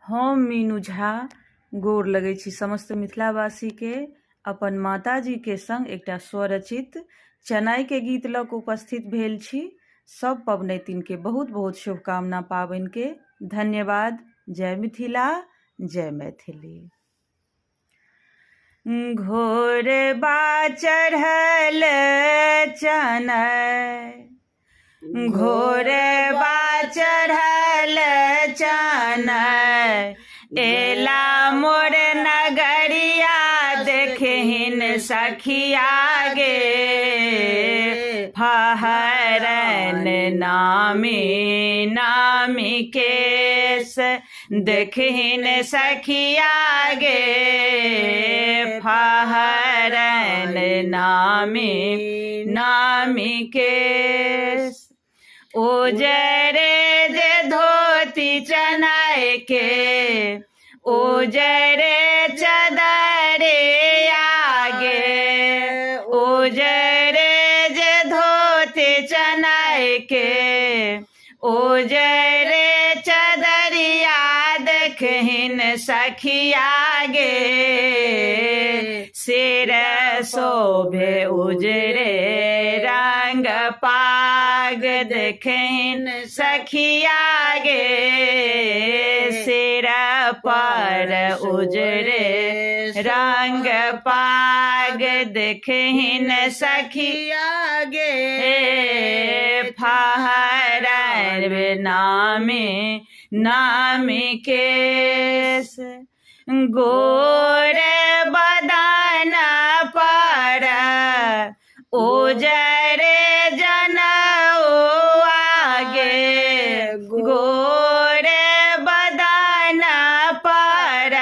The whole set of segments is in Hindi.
हम मीनू झा गोर लगै छी समस्त मिथिलावासी के अपन माताजी के संग एकटा स्वरचित चनाई के गीत लऽ कऽ उपस्थित भेल छी। सब पबनैतिन के बहुत बहुत शुभकामना पाबनि के। धन्यवाद। जय मिथिला, जय मैथिली। घोर बा चढ़ल चनय, घोर बा चढ़ल चनय, एला मोर नगरिया देखहिन सखिया गे, फहरन नामी नामी केश देखहिन सखिया गे, फहरन नामी नामी केश। उजरे जे धोती चनाय के, उजरे चदरे आगे, उजरे जे धोती चनाय के, उजरे चदरिया देखहिन सखिया गे, सिर शोभे उजरे रंग पाग देखहिन सखिया गे, सिर पर उजरे रंग पाग देखहिन सखिया गे, फहरन नामी नामी केश। गोर बदन पर उजरे जनउआ गे, गोर बदन पर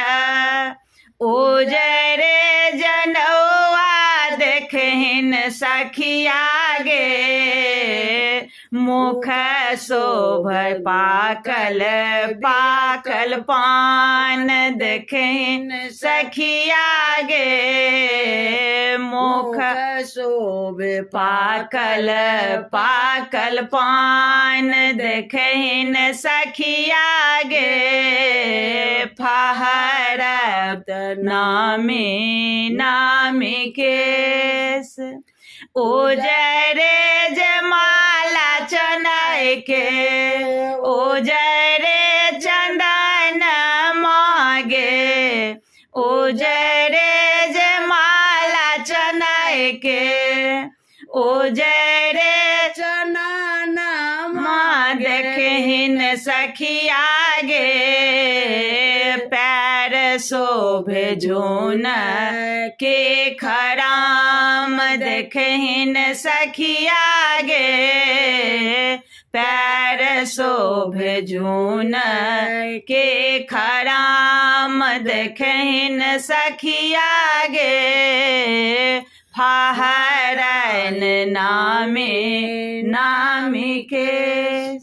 उजरे जनउआ देखहिन सखिया गे, मुख शोभै पाकल पाकल पान देखहिन सखिया गे, मुख शोभे पाकल पाकल पान देखहिन सखिया गे, फहरत नामी नामी केश। उजरे जमाला चनाय के, उजरे चंदन मागे, उजरे जमाला चनाय के, उजरे चनन माँ देखहिन सखिया गे, पैर शोभे झून के खराम देखहिन सखिया गे, पैर शोभे झून के खराम देखहिन सखिया गे, फहरन नामी नामी केश।